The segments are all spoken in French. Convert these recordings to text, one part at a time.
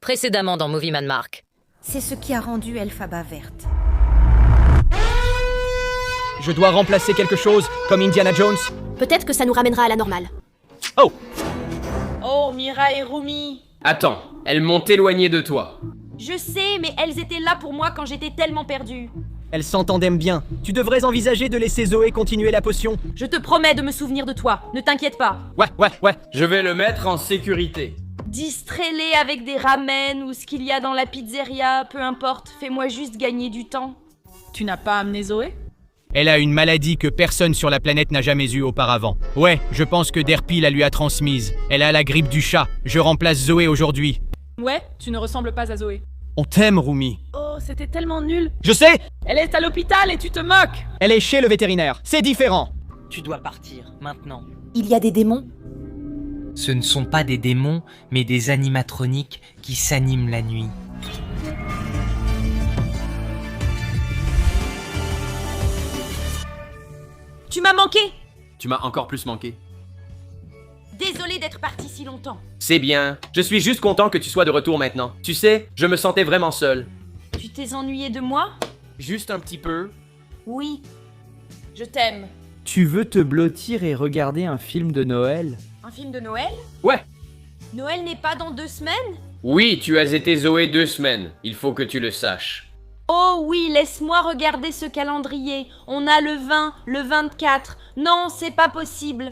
Précédemment dans Movie Man Mark. C'est ce qui a rendu Elphaba verte. Je dois remplacer quelque chose, comme Indiana Jones. Peut-être que ça nous ramènera à la normale. Oh! Oh, Mira et Rumi. Attends, elles m'ont éloigné de toi. Je sais, mais elles étaient là pour moi quand j'étais tellement perdue. Elles s'entendent bien. Tu devrais envisager de laisser Zoé continuer la potion. Je te promets de me souvenir de toi, ne t'inquiète pas. Ouais. Je vais le mettre en sécurité. Distrais-les avec des ramen ou ce qu'il y a dans la pizzeria, peu importe, fais-moi juste gagner du temps. Tu n'as pas amené Zoé? Elle a une maladie que personne sur la planète n'a jamais eue auparavant. Ouais, je pense que Derpy la lui a transmise. Elle a la grippe du chat. Je remplace Zoé aujourd'hui. Ouais, tu ne ressembles pas à Zoé. On t'aime, Rumi. Oh, c'était tellement nul. Je sais! Elle est à l'hôpital et tu te moques. Elle est chez le vétérinaire. C'est différent. Tu dois partir, maintenant. Il y a des démons? Ce ne sont pas des démons, mais des animatroniques qui s'animent la nuit. Tu m'as manqué. Tu m'as encore plus manqué. Désolée d'être partie si longtemps. C'est bien. Je suis juste content que tu sois de retour maintenant. Tu sais, je me sentais vraiment seul. Tu t'es ennuyée de moi? Juste un petit peu. Oui. Je t'aime. Tu veux te blottir et regarder un film de Noël? Un film de Noël? Ouais. Noël n'est pas dans 2 semaines? Oui, tu as été Zoé 2 semaines. Il faut que tu le saches. Oh oui, laisse-moi regarder ce calendrier. On a le 20, le 24. Non, c'est pas possible.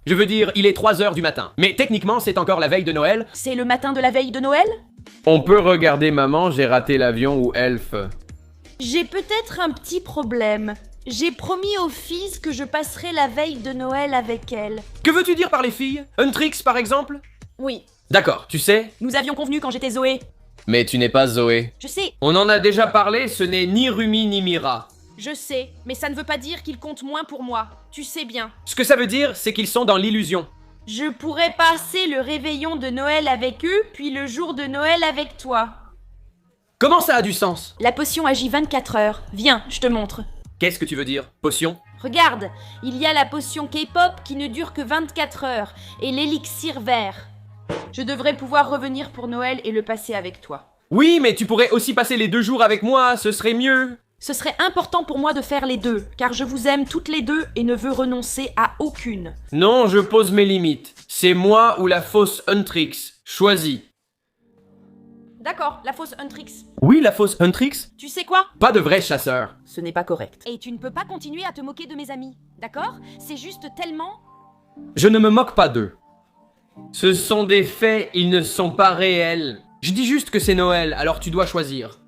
Je veux dire, il est 3h du matin. Mais techniquement, c'est encore la veille de Noël. C'est le matin de la veille de Noël? On peut regarder Maman, j'ai raté l'avion ou Elf. J'ai peut-être un petit problème. J'ai promis aux filles que je passerai la veille de Noël avec elles. Que veux-tu dire par les filles? Huntrix, par exemple? Oui, D'accord, tu sais. nous avions convenu quand j'étais Zoé. Mais tu n'es pas Zoé. Je sais, On en a déjà parlé, ce n'est ni Rumi ni Mira. je sais, mais ça ne veut pas dire qu'ils comptent moins pour moi. Tu sais bien. Ce que ça veut dire, c'est qu'ils sont dans l'illusion. Je pourrais passer le réveillon de Noël avec eux, puis le jour de Noël avec toi. Comment ça a du sens? La potion agit 24 heures. Viens, je te montre. Qu'est-ce que tu veux dire? Potion? Regarde, il y a la potion K-pop qui ne dure que 24 heures, et l'élixir vert. Je devrais pouvoir revenir pour Noël et le passer avec toi. Oui, mais tu pourrais aussi passer les 2 jours avec moi, ce serait mieux. Ce serait important pour moi de faire les deux, car je vous aime toutes les deux et ne veux renoncer à aucune. Non, je pose mes limites. C'est moi ou la fausse Huntrix. Choisis. D'accord, la fausse Huntrix. Oui, la fausse Huntrix? Tu sais quoi? Pas de vrai chasseur. Ce n'est pas correct. Et tu ne peux pas continuer à te moquer de mes amis, d'accord? C'est juste tellement... Je ne me moque pas d'eux. Ce sont des faits, ils ne sont pas réels. Je dis juste que c'est Noël, alors tu dois choisir.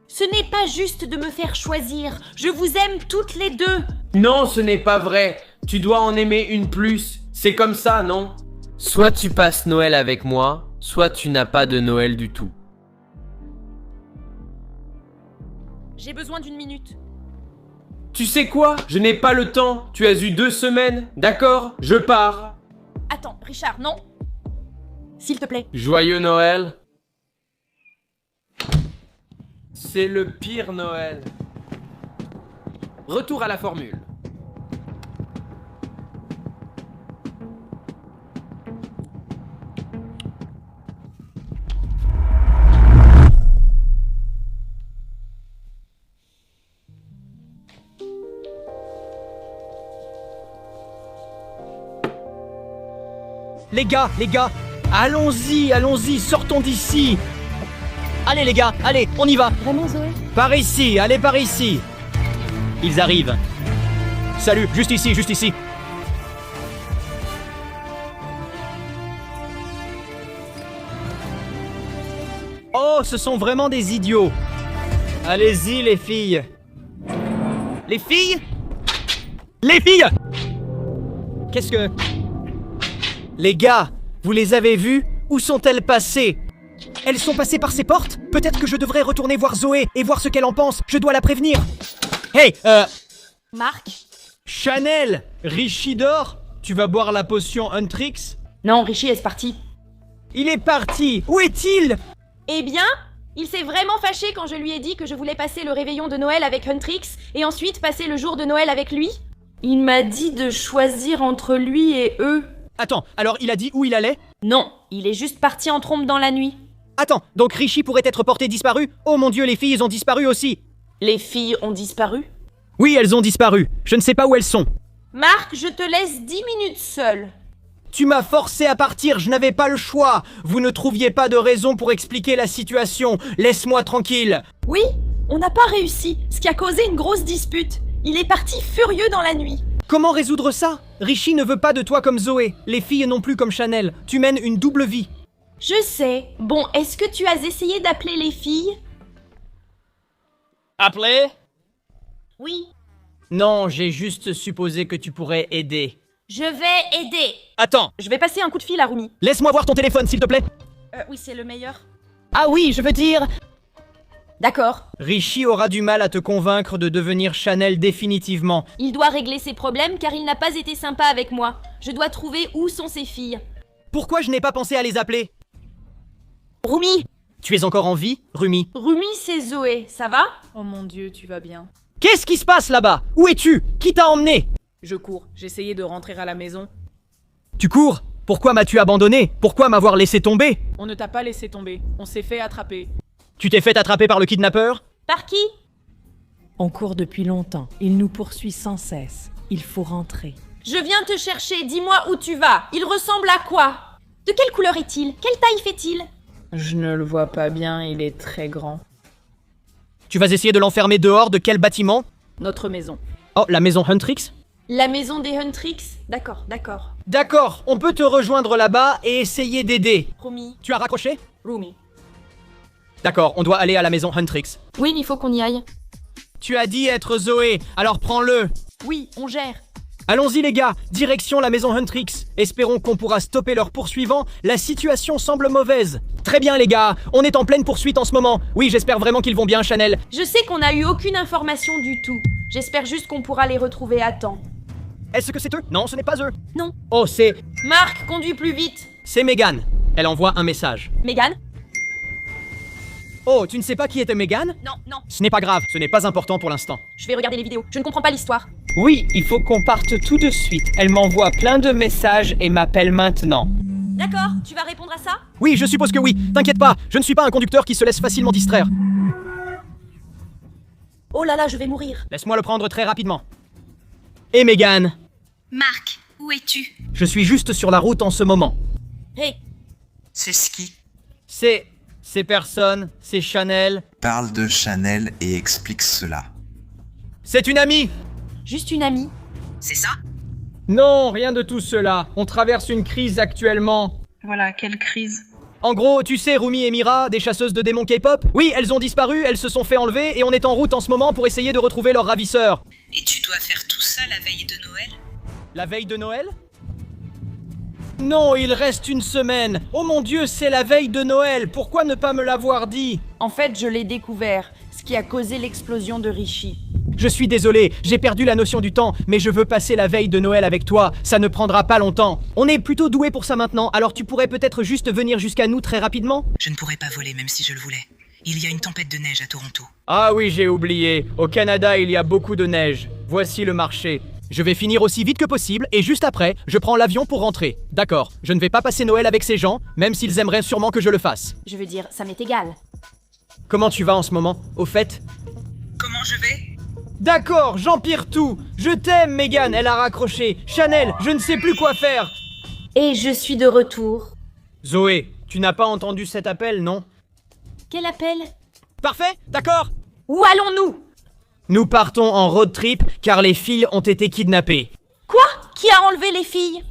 Ce n'est pas juste de me faire choisir. Je vous aime toutes les deux. Non, ce n'est pas vrai. Tu dois en aimer une plus. C'est comme ça, non? Soit tu passes Noël avec moi, soit tu n'as pas de Noël du tout. J'ai besoin d'une minute. Tu sais quoi? Je n'ai pas le temps. Tu as eu 2 semaines. D'accord? Je pars. Attends, Richard, non. S'il te plaît. Joyeux Noël. C'est le pire Noël. Retour à la formule. Les gars, allons-y, sortons d'ici. Allez les gars, allez, on y va. Vraiment, Zoé? Par ici, allez par ici. Ils arrivent. Salut, juste ici. Oh, ce sont vraiment des idiots. Allez-y les filles. Les filles? Les filles! Qu'est-ce que... Les gars, vous les avez vues? Où sont-elles passées? Elles sont passées par ces portes? Peut-être que je devrais retourner voir Zoé et voir ce qu'elle en pense. Je dois la prévenir. Hey, Marc? Chanel, Richidor, tu vas boire la potion Huntrix? Non, Richie est parti. Il est parti. Où est-il? Eh bien, il s'est vraiment fâché quand je lui ai dit que je voulais passer le réveillon de Noël avec Huntrix et ensuite passer le jour de Noël avec lui. Il m'a dit de choisir entre lui et eux. Attends, alors il a dit où il allait? Non, Il est juste parti en trompe dans la nuit. Attends, donc Rishi pourrait être porté disparu? Oh mon dieu, les filles ont disparu aussi! Les filles ont disparu? Oui, elles ont disparu. Je ne sais pas où elles sont. Marc, je te laisse 10 minutes seule. Tu m'as forcé à partir, je n'avais pas le choix. Vous ne trouviez pas de raison pour expliquer la situation. Laisse-moi tranquille. Oui, on n'a pas réussi, ce qui a causé une grosse dispute. Il est parti furieux dans la nuit. Comment résoudre ça? Rishi ne veut pas de toi comme Zoé. Les filles non plus comme Chanel. Tu mènes une double vie. Je sais. Bon, est-ce que tu as essayé d'appeler les filles? Appeler? Oui. Non, j'ai juste supposé que tu pourrais aider. Je vais aider. Attends, Je vais passer un coup de fil à Rumi. laisse-moi voir ton téléphone s'il te plaît. Oui, c'est le meilleur. Ah oui, je veux dire... D'accord. Rishi aura du mal à te convaincre de devenir Chanel définitivement. Il doit régler ses problèmes car il n'a pas été sympa avec moi. Je dois trouver où sont ses filles. Pourquoi je n'ai pas pensé à les appeler? Rumi, Tu es encore en vie, Rumi? Rumi, c'est Zoé. Ça va? Oh mon dieu, tu vas bien. Qu'est-ce qui se passe là-bas? Où es-tu? Qui t'a emmené? Je cours, j'essayais de rentrer à la maison. Tu cours? Pourquoi m'as-tu abandonné? Pourquoi m'avoir laissé tomber? On ne t'a pas laissé tomber, on s'est fait attraper. Tu t'es fait attraper par le kidnappeur? Par qui? On court depuis longtemps. Il nous poursuit sans cesse. Il faut rentrer. Je viens te chercher. Dis-moi où tu vas. Il ressemble à quoi? De quelle couleur est-il? Quelle taille fait-il? Je ne le vois pas bien, il est très grand. Tu vas essayer de l'enfermer dehors de quel bâtiment? Notre maison. Oh, la maison Huntrix? La maison des Huntrix? D'accord, d'accord. D'accord, on peut te rejoindre là-bas et essayer d'aider. Rumi. Tu as raccroché? Rumi. D'accord, on doit aller à la maison Huntrix. Oui, il faut qu'on y aille. Tu as dit être Zoé, alors prends-le. Oui, on gère. Allons-y les gars, direction la maison Huntrix. Espérons qu'on pourra stopper leurs poursuivants, la situation semble mauvaise. Très bien les gars, on est en pleine poursuite en ce moment. Oui, j'espère vraiment qu'ils vont bien, Chanel. Je sais qu'on n'a eu aucune information du tout. J'espère juste qu'on pourra les retrouver à temps. Est-ce que c'est eux? Non, ce n'est pas eux. Non. Oh, c'est Marc, conduis plus vite. Megan. Elle envoie un message. Megan? Oh, tu ne sais pas qui était Megan? Non, non. Ce n'est pas grave, ce n'est pas important pour l'instant. Je vais regarder les vidéos. Je ne comprends pas l'histoire. Oui, il faut qu'on parte tout de suite. Elle m'envoie plein de messages et m'appelle maintenant. D'accord, tu vas répondre à ça? Oui, je suppose que oui. T'inquiète pas, je ne suis pas un conducteur qui se laisse facilement distraire. Oh là là, je vais mourir. Laisse-moi le prendre très rapidement. Et Megan? Marc, où es-tu? Je suis juste sur la route en ce moment. Hey, C'est ce qui... Ces personnes, c'est Chanel. Parle de Chanel et explique cela. C'est une amie! juste une amie. C'est ça? Non, rien de tout cela. On traverse une crise actuellement. Voilà, quelle crise. En gros, tu sais, Rumi et Mira, des chasseuses de démons K-pop? Oui, elles ont disparu, elles se sont fait enlever et on est en route en ce moment pour essayer de retrouver leur ravisseur. Et tu dois faire tout ça la veille de Noël? La veille de Noël? Non, il reste une semaine. Oh mon Dieu, c'est la veille de Noël. Pourquoi ne pas me l'avoir dit? En fait, je l'ai découvert, ce qui a causé l'explosion de Rishi. Je suis désolé, j'ai perdu la notion du temps, mais je veux passer la veille de Noël avec toi. Ça ne prendra pas longtemps. On est plutôt doué pour ça maintenant, alors tu pourrais peut-être juste venir jusqu'à nous très rapidement? Je ne pourrais pas voler même si je le voulais. Il y a une tempête de neige à Toronto. Ah oui, j'ai oublié. Au Canada, il y a beaucoup de neige. Voici le marché. Je vais finir aussi vite que possible et juste après, je prends l'avion pour rentrer. D'accord, je ne vais pas passer Noël avec ces gens, même s'ils aimeraient sûrement que je le fasse. Je veux dire, ça m'est égal. Comment tu vas en ce moment, au fait? Comment je vais? D'accord, j'empire tout. Je t'aime, Megan, elle a raccroché. Chanel, je ne sais plus quoi faire. Et je suis de retour. Zoé, tu n'as pas entendu cet appel, non? Quel appel? Parfait, d'accord. Où allons-nous? Nous partons en road trip car les filles ont été kidnappées. Quoi? Qui a enlevé les filles?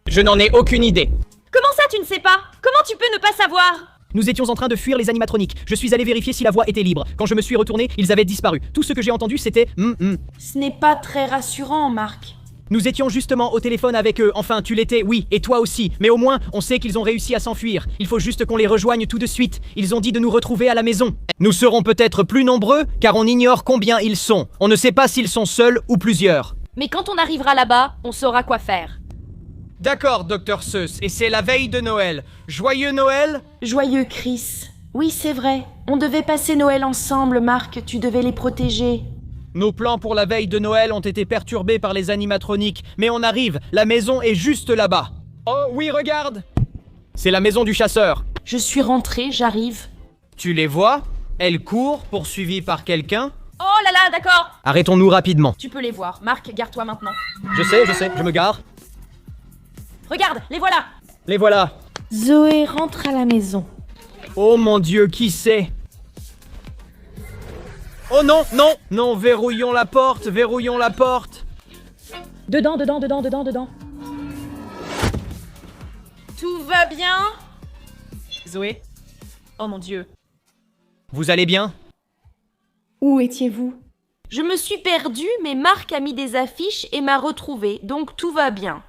Je n'en ai aucune idée. Comment ça, tu ne sais pas? Comment tu peux ne pas savoir? Nous étions en train de fuir les animatroniques. Je suis allé vérifier si la voie était libre. Quand je me suis retourné, ils avaient disparu. Tout ce que j'ai entendu, c'était Ce n'est pas très rassurant, Marc. Nous étions justement au téléphone avec eux. Enfin, tu l'étais, oui, et toi aussi. Mais au moins, on sait qu'ils ont réussi à s'enfuir. Il faut juste qu'on les rejoigne tout de suite. Ils ont dit de nous retrouver à la maison. Nous serons peut-être plus nombreux, car on ignore combien ils sont. On ne sait pas s'ils sont seuls ou plusieurs. Mais quand on arrivera là-bas, on saura quoi faire. D'accord, Dr. Seuss, et c'est la veille de Noël. Joyeux Noël? Joyeux Chris. Oui, c'est vrai. On devait passer Noël ensemble, Marc. Tu devais les protéger. Nos plans pour la veille de Noël ont été perturbés par les animatroniques, mais on arrive, la maison est juste là-bas. Oh oui, regarde! C'est la maison du chasseur. Je suis rentrée, j'arrive. Tu les vois? Elles courent, poursuivies par quelqu'un. Oh là là, d'accord. Arrêtons-nous rapidement. Tu peux les voir. Marc, garde-toi maintenant. Je sais, je me gare. Regarde, les voilà. Les voilà. Zoé rentre à la maison. Oh mon Dieu, qui c'est? Oh non, non, non, verrouillons la porte, verrouillons la porte. Dedans, dedans, dedans, dedans, dedans. Tout va bien? Zoé? Oh mon Dieu. Vous allez bien? Où étiez-vous? Je me suis perdue, mais Marc a mis des affiches et m'a retrouvée, donc tout va bien.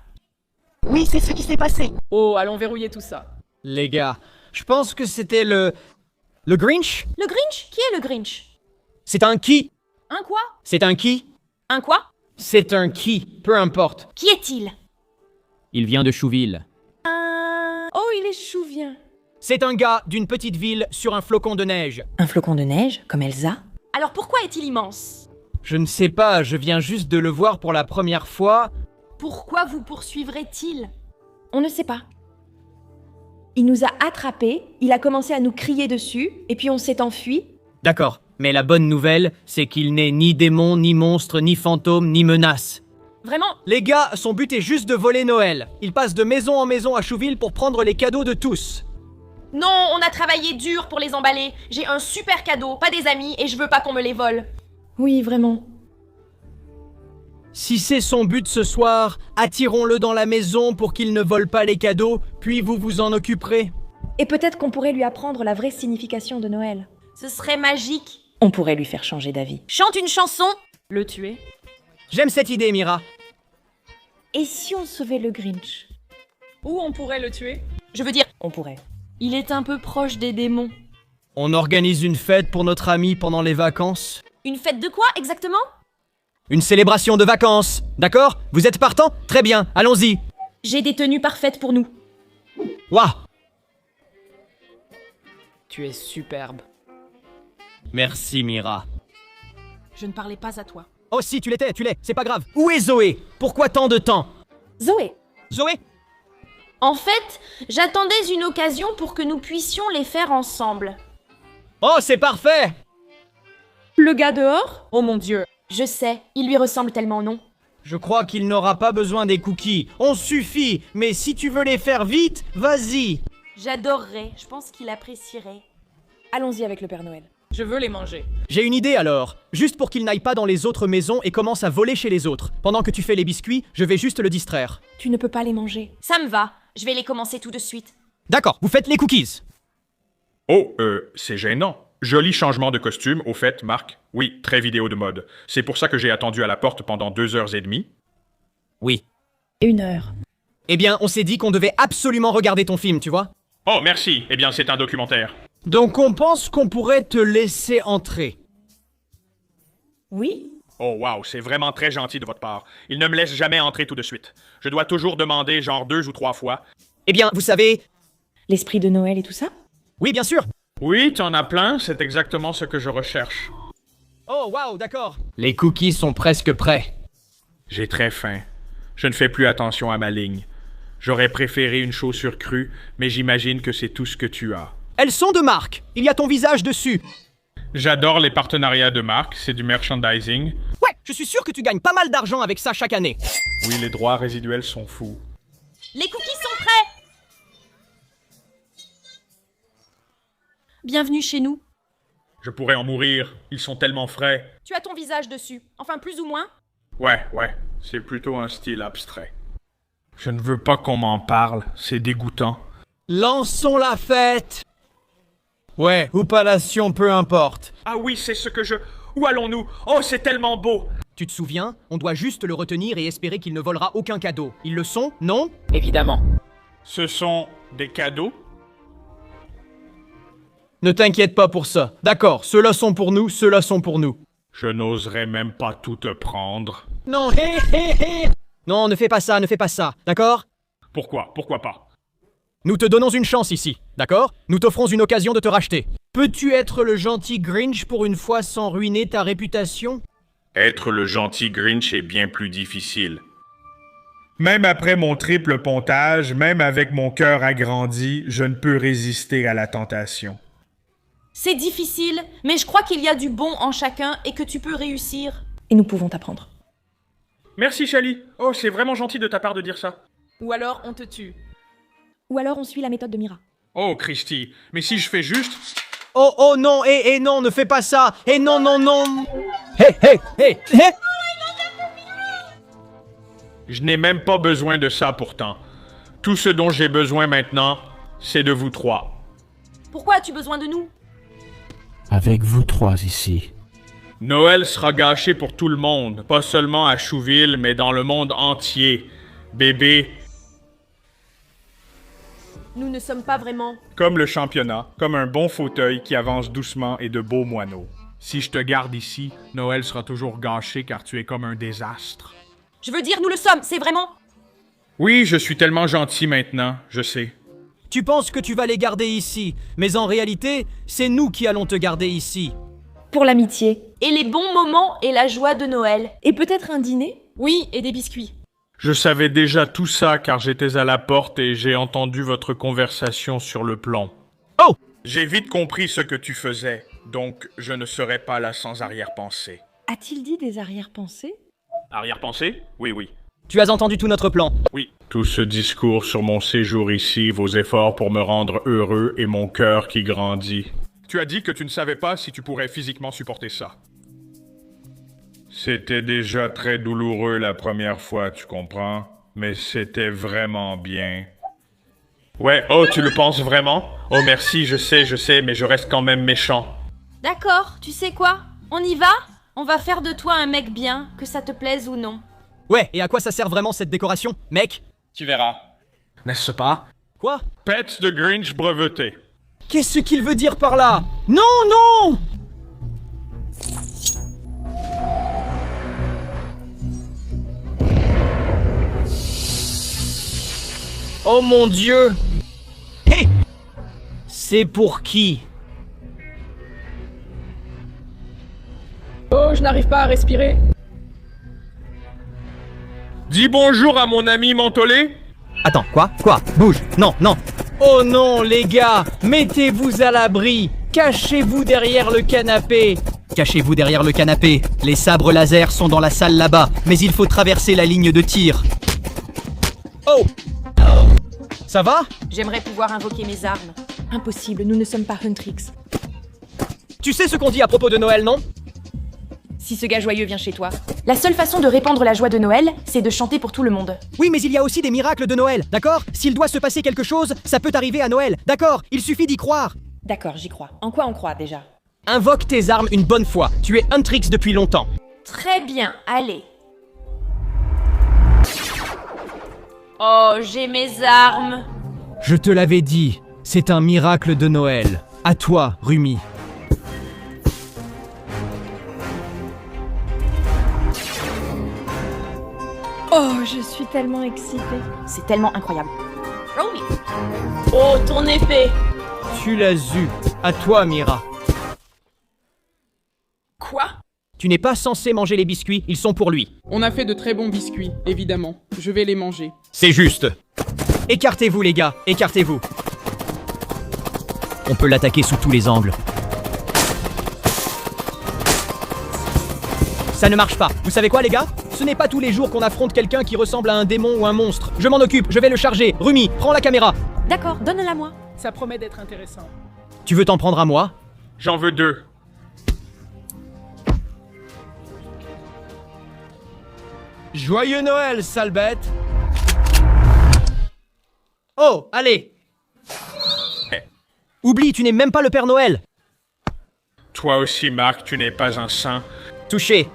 Oui, c'est ce qui s'est passé. Oh, allons verrouiller tout ça. Les gars, je pense que c'était le Grinch? Le Grinch? Qui est le Grinch? C'est un qui? Un quoi? C'est un qui? Un quoi? C'est un qui, peu importe. Qui est-il? Il vient de Chouville. Oh, il est chouvien. C'est un gars d'une petite ville sur un flocon de neige. Un flocon de neige, comme Elsa? Alors pourquoi est-il immense? Je ne sais pas, je viens juste de le voir pour la première fois. Pourquoi vous poursuivrait-il? On ne sait pas. Il nous a attrapés, il a commencé à nous crier dessus, et puis on s'est enfui. D'accord, mais la bonne nouvelle, c'est qu'il n'est ni démon, ni monstre, ni fantôme, ni menace. Vraiment? Les gars, son but est juste de voler Noël. Il passe de maison en maison à Chouville pour prendre les cadeaux de tous. Non, on a travaillé dur pour les emballer. J'ai un super cadeau, pas des amis, et je veux pas qu'on me les vole. Oui, vraiment. Si c'est son but ce soir, attirons-le dans la maison pour qu'il ne vole pas les cadeaux, puis vous vous en occuperez. Et peut-être qu'on pourrait lui apprendre la vraie signification de Noël. Ce serait magique. On pourrait lui faire changer d'avis. Chante une chanson. Le tuer? J'aime cette idée, Mira. Et si on sauvait le Grinch? Où on pourrait le tuer? Je veux dire, On pourrait. il est un peu proche des démons. On organise une fête pour notre ami pendant les vacances. Une fête de quoi exactement? Une célébration de vacances, d'accord? Vous êtes partant? Très bien, allons-y. J'ai des tenues parfaites pour nous. Waouh! Tu es superbe. Merci, Mira. Je ne parlais pas à toi. Oh si, tu l'es, c'est pas grave. Où est Zoé? Pourquoi tant de temps? Zoé! Zoé? En fait, j'attendais une occasion pour que nous puissions les faire ensemble. Oh, c'est parfait! Le gars dehors? Oh mon Dieu. Je sais, il lui ressemble tellement, non? Je crois qu'il n'aura pas besoin des cookies. On suffit, mais si tu veux les faire vite, vas-y. J'adorerais, je pense qu'il apprécierait. Allons-y avec le Père Noël. Je veux les manger. J'ai une idée alors. Juste pour qu'il n'aille pas dans les autres maisons et commence à voler chez les autres. Pendant que tu fais les biscuits, je vais juste le distraire. Tu ne peux pas les manger. Ça me va, je vais les commencer tout de suite. D'accord, vous faites les cookies. Oh, c'est gênant. Joli changement de costume, au fait, Marc. Oui, très vidéo de mode. C'est pour ça que j'ai attendu à la porte pendant 2h30. Oui. 1 heure. Eh bien, on s'est dit qu'on devait absolument regarder ton film, tu vois. Oh, merci. Eh bien, c'est un documentaire. Donc on pense qu'on pourrait te laisser entrer. Oui? Oh, wow, c'est vraiment très gentil de votre part. Il ne me laisse jamais entrer tout de suite. Je dois toujours demander genre 2 ou 3 fois. Eh bien, vous savez... L'esprit de Noël et tout ça? Oui, bien sûr. Oui, t'en as plein, c'est exactement ce que je recherche. Oh, waouh, d'accord. Les cookies sont presque prêts. J'ai très faim. Je ne fais plus attention à ma ligne. J'aurais préféré une chaussure crue, mais j'imagine que c'est tout ce que tu as. Elles sont de marque. Il y a ton visage dessus. J'adore les partenariats de marque, c'est du merchandising. Ouais, je suis sûr que tu gagnes pas mal d'argent avec ça chaque année. Oui, les droits résiduels sont fous. Les cookies sont prêts! Bienvenue chez nous. Je pourrais en mourir, ils sont tellement frais. Tu as ton visage dessus, enfin plus ou moins. Ouais, c'est plutôt un style abstrait. Je ne veux pas qu'on m'en parle, c'est dégoûtant. Lançons la fête. Ouais, ou pallation, peu importe. Ah oui, c'est ce que je... Où allons-nous? Oh, c'est tellement beau! Tu te souviens? On doit juste le retenir et espérer qu'il ne volera aucun cadeau. Ils le sont, non? Évidemment. Ce sont des cadeaux? Ne t'inquiète pas pour ça. D'accord, ceux-là sont pour nous, ceux-là sont pour nous. Je n'oserais même pas tout te prendre. Non, hé, hé, hé. Non, ne fais pas ça, d'accord? Pourquoi? Pourquoi pas? Nous te donnons une chance ici, d'accord? Nous t'offrons une occasion de te racheter. Peux-tu être le gentil Grinch pour une fois sans ruiner ta réputation? Être le gentil Grinch est bien plus difficile. Même après mon triple pontage, même avec mon cœur agrandi, je ne peux résister à la tentation. C'est difficile, mais je crois qu'il y a du bon en chacun et que tu peux réussir. Et nous pouvons t'apprendre. Merci, Chali. Oh, c'est vraiment gentil de ta part de dire ça. Ou alors on te tue. Ou alors on suit la méthode de Mira. Oh, Christy, mais si je fais juste... Oh non, et non, ne fais pas ça. Et non, non, non. Hé. Je n'ai même pas besoin de ça pourtant. Tout ce dont j'ai besoin maintenant, c'est de vous trois. Pourquoi as-tu besoin de nous? Avec vous trois ici. Noël sera gâché pour tout le monde, pas seulement à Chouville, mais dans le monde entier. Bébé, Nous ne sommes pas vraiment... comme le championnat, comme un bon fauteuil qui avance doucement et de beaux moineaux. Si je te garde ici, Noël sera toujours gâché car tu es comme un désastre. Je veux dire, nous le sommes, c'est vraiment... Oui, je suis tellement gentil maintenant, je sais. Tu penses que tu vas les garder ici, mais en réalité, c'est nous qui allons te garder ici. Pour l'amitié. Et les bons moments et la joie de Noël. Et peut-être un dîner? Oui, et des biscuits. Je savais déjà tout ça car j'étais à la porte et j'ai entendu votre conversation sur le plomb. Oh! J'ai vite compris ce que tu faisais, donc je ne serai pas là sans arrière-pensée. A-t-il dit des arrière-pensées? Arrière-pensée? Oui, oui. Tu as entendu tout notre plan. Oui. Tout ce discours sur mon séjour ici, vos efforts pour me rendre heureux et mon cœur qui grandit. Tu as dit que tu ne savais pas si tu pourrais physiquement supporter ça. C'était déjà très douloureux la première fois, tu comprends? Mais c'était vraiment bien. Ouais, oh, tu le penses vraiment? Oh merci, je sais, mais je reste quand même méchant. D'accord, tu sais quoi? On y va? On va faire de toi un mec bien, que ça te plaise ou non. Ouais, et à quoi ça sert vraiment cette décoration, mec? Tu verras. N'est-ce pas? Quoi? Pets de Grinch breveté. Qu'est-ce qu'il veut dire par là? Non, non! Oh mon Dieu! Hé! C'est pour qui? Oh, je n'arrive pas à respirer. Dis bonjour à mon ami Mentolé. Attends, quoi? Bouge! Non, non! Oh non, les gars! Mettez-vous à l'abri! Cachez-vous derrière le canapé! Cachez-vous derrière le canapé! Les sabres laser sont dans la salle là-bas, mais il faut traverser la ligne de tir. Oh! Ça va? J'aimerais pouvoir invoquer mes armes. Impossible, nous ne sommes pas Huntrix. Tu sais ce qu'on dit à propos de Noël, non? Si ce gars joyeux vient chez toi. La seule façon de répandre la joie de Noël, c'est de chanter pour tout le monde. Oui, mais il y a aussi des miracles de Noël, d'accord? S'il doit se passer quelque chose, ça peut arriver à Noël, d'accord? Il suffit d'y croire. D'accord, j'y crois. En quoi on croit déjà? Invoque tes armes une bonne fois. Tu es Huntrix depuis longtemps. Très bien, allez. Oh, j'ai mes armes. Je te l'avais dit, c'est un miracle de Noël. À toi, Rumi. Oh, je suis tellement excitée. C'est tellement incroyable. Romy. Oh, ton épée. Tu l'as eu. À toi, Mira. Quoi? Tu n'es pas censé manger les biscuits, ils sont pour lui. On a fait de très bons biscuits, évidemment. Je vais les manger. C'est juste. Écartez-vous, les gars, écartez-vous. On peut l'attaquer sous tous les angles. Ça ne marche pas. Vous savez quoi, les gars? Ce n'est pas tous les jours qu'on affronte quelqu'un qui ressemble à un démon ou un monstre. Je m'en occupe, je vais le charger. Rumi, prends la caméra. D'accord, donne-la moi. Ça promet d'être intéressant. Tu veux t'en prendre à moi? J'en veux 2. Joyeux Noël, sale bête! Oh, allez! Oublie, tu n'es même pas le Père Noël! Toi aussi, Marc, tu n'es pas un saint. Touché!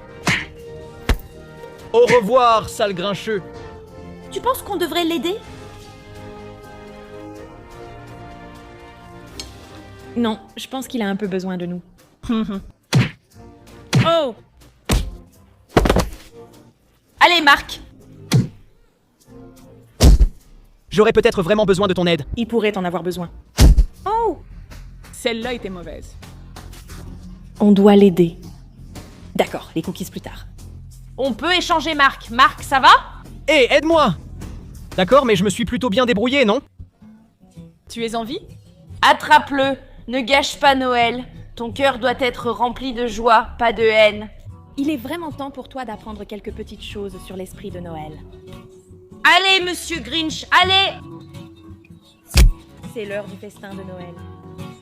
Au revoir, sale grincheux! Tu penses qu'on devrait l'aider? Non, je pense qu'il a un peu besoin de nous. Oh! Allez, Marc! J'aurais peut-être vraiment besoin de ton aide. Il pourrait en avoir besoin. Oh! Celle-là était mauvaise. On doit l'aider. D'accord, les cookies plus tard. On peut échanger Marc. Marc, ça va? Hé, aide-moi! D'accord, mais je me suis plutôt bien débrouillé, non? Tu es en vie? Attrape-le. Ne gâche pas Noël. Ton cœur doit être rempli de joie, pas de haine. Il est vraiment temps pour toi d'apprendre quelques petites choses sur l'esprit de Noël. Allez, monsieur Grinch, allez! C'est l'heure du festin de Noël.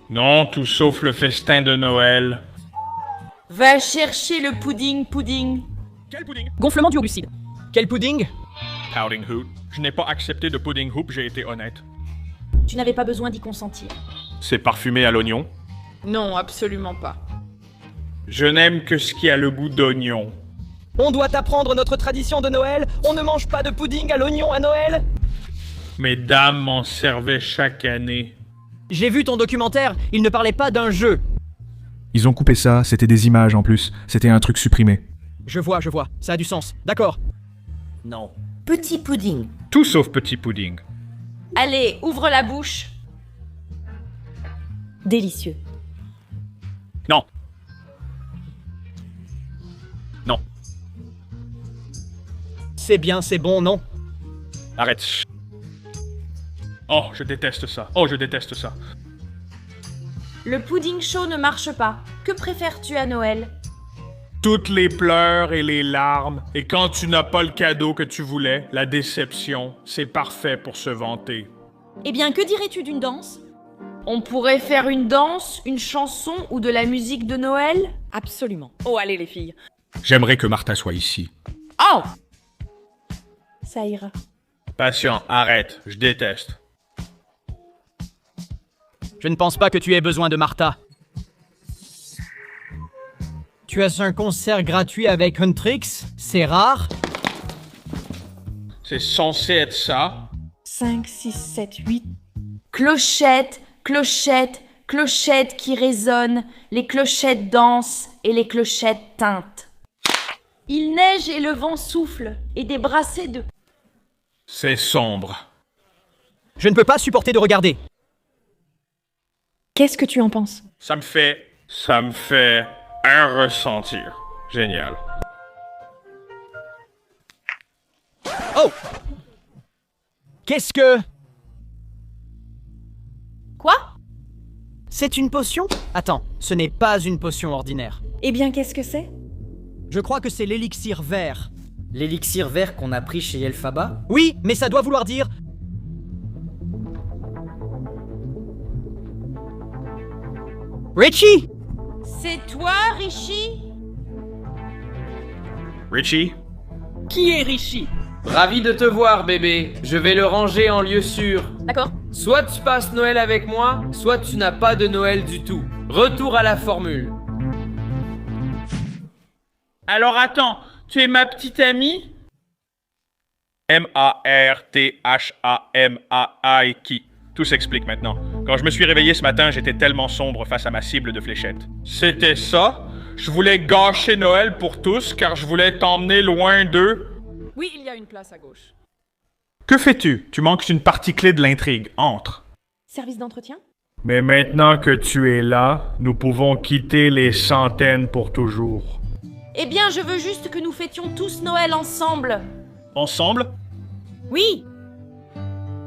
Non, tout sauf le festin de Noël. Va chercher le pudding. Quel pudding? Gonflement du glucide. Quel pudding? Pouting Hoot. Je n'ai pas accepté de pudding hoop, j'ai été honnête. Tu n'avais pas besoin d'y consentir. C'est parfumé à l'oignon. Non, absolument pas. Je n'aime que ce qui a le goût d'oignon. On doit apprendre notre tradition de Noël. On ne mange pas de pudding à l'oignon à Noël. Mes dames m'en servaient chaque année. J'ai vu ton documentaire, il ne parlait pas d'un jeu. Ils ont coupé ça, c'était des images en plus. C'était un truc supprimé. Je vois, ça a du sens. D'accord. Non. Petit pudding. Tout sauf petit pudding. Allez, ouvre la bouche. Délicieux. Non. Non. C'est bien, c'est bon, non? Arrête. Chut. Oh, je déteste ça. Oh, je déteste ça. Le pudding chaud ne marche pas. Que préfères-tu à Noël? Toutes les pleurs et les larmes. Et quand tu n'as pas le cadeau que tu voulais, la déception, c'est parfait pour se vanter. Eh bien, que dirais-tu d'une danse? On pourrait faire une danse, une chanson ou de la musique de Noël? Absolument. Oh, allez les filles. J'aimerais que Martha soit ici. Oh! Ça ira. Patient, arrête. Je déteste. Je ne pense pas que tu aies besoin de Martha. Tu as un concert gratuit avec Huntrix? C'est rare. C'est censé être ça. 5, 6, 7, 8. Clochette, clochette, clochette qui résonne, les clochettes dansent et les clochettes tintent. Il neige et le vent souffle, et des brassées de... C'est sombre. Je ne peux pas supporter de regarder. Qu'est-ce que tu en penses? Ça me fait un ressentir. Génial. Oh! Qu'est-ce que... Quoi? C'est une potion? Attends, ce n'est pas une potion ordinaire. Eh bien, qu'est-ce que c'est? Je crois que c'est l'élixir vert. L'élixir vert qu'on a pris chez Elphaba? Oui, mais ça doit vouloir dire... Richie! C'est toi, Richie? Richie? Qui est Richie? Ravi de te voir, bébé. Je vais le ranger en lieu sûr. D'accord. Soit tu passes Noël avec moi, soit tu n'as pas de Noël du tout. Retour à la formule. Alors attends, tu es ma petite amie? M-A-R-T-H-A-M-A-I. Tout s'explique maintenant. Quand je me suis réveillé ce matin, j'étais tellement sombre face à ma cible de fléchettes. C'était ça? Je voulais gâcher Noël pour tous car je voulais t'emmener loin d'eux? Oui, il y a une place à gauche. Que fais-tu? Tu manques une partie clé de l'intrigue. Entre. Service d'entretien? Mais maintenant que tu es là, nous pouvons quitter les centaines pour toujours. Eh bien, je veux juste que nous fêtions tous Noël ensemble. Ensemble? Oui.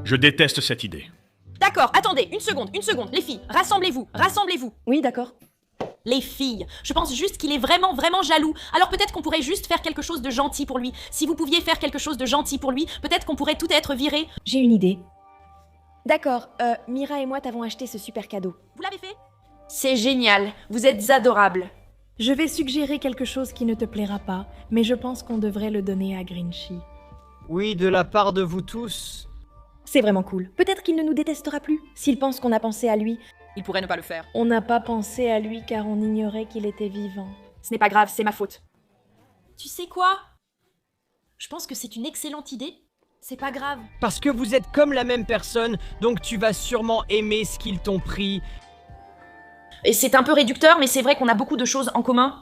Je déteste cette idée. D'accord, attendez, une seconde. Les filles, rassemblez-vous. Oui, d'accord. Les filles, je pense juste qu'il est vraiment, vraiment jaloux. Alors peut-être qu'on pourrait juste faire quelque chose de gentil pour lui. Si vous pouviez faire quelque chose de gentil pour lui, peut-être qu'on pourrait tout être virés. J'ai une idée. D'accord, Mira et moi t'avons acheté ce super cadeau. Vous l'avez fait? C'est génial, vous êtes adorables. Je vais suggérer quelque chose qui ne te plaira pas, mais je pense qu'on devrait le donner à Grinchy. Oui, de la part de vous tous. C'est vraiment cool. Peut-être qu'il ne nous détestera plus, s'il pense qu'on a pensé à lui. Il pourrait ne pas le faire. On n'a pas pensé à lui car on ignorait qu'il était vivant. Ce n'est pas grave, c'est ma faute. Tu sais quoi? Je pense que c'est une excellente idée. C'est pas grave. Parce que vous êtes comme la même personne, donc tu vas sûrement aimer ce qu'ils t'ont pris. Et c'est un peu réducteur, mais c'est vrai qu'on a beaucoup de choses en commun.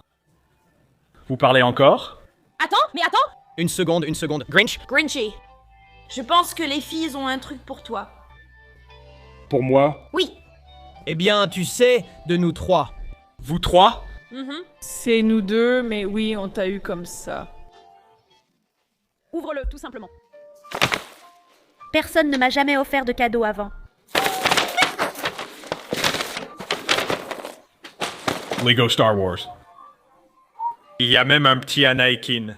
Vous parlez encore? Attends. Une seconde. Grinch? Grinchy. Je pense que les filles ont un truc pour toi. Pour moi? Oui. Eh bien, tu sais, de nous trois. Vous trois? C'est nous deux, mais oui, on t'a eu comme ça. Ouvre-le, tout simplement. Personne ne m'a jamais offert de cadeau avant. Lego Star Wars. Il y a même un petit Anakin.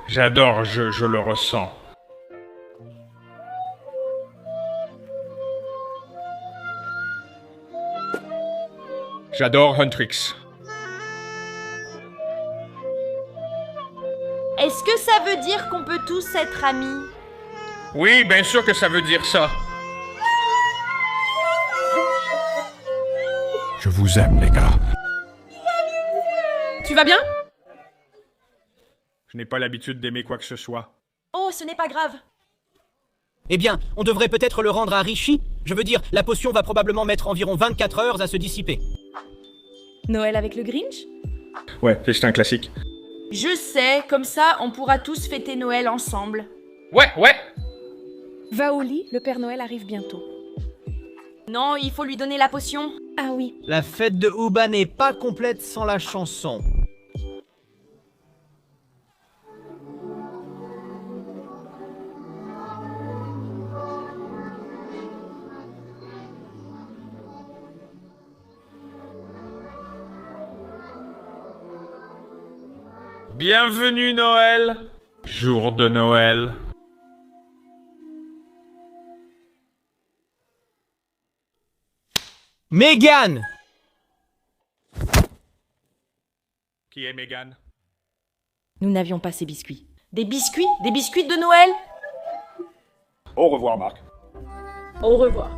J'adore, je le ressens. J'adore Huntrix. Est-ce que ça veut dire qu'on peut tous être amis? Oui, bien sûr que ça veut dire ça. Je vous aime, les gars. Tu vas bien? Je n'ai pas l'habitude d'aimer quoi que ce soit. Oh, ce n'est pas grave. Eh bien, on devrait peut-être le rendre à Rishi. Je veux dire, la potion va probablement mettre environ 24 heures à se dissiper. Noël avec le Grinch? Ouais, c'est un classique. Je sais, comme ça, on pourra tous fêter Noël ensemble. Ouais. Va au lit, le Père Noël arrive bientôt. Non, il faut lui donner la potion. Ah oui. La fête de Hooba n'est pas complète sans la chanson. Bienvenue Noël. Jour de Noël. Megan! Qui est Megan? Nous n'avions pas ces biscuits. Des biscuits? Des biscuits de Noël? Au revoir Marc. Au revoir.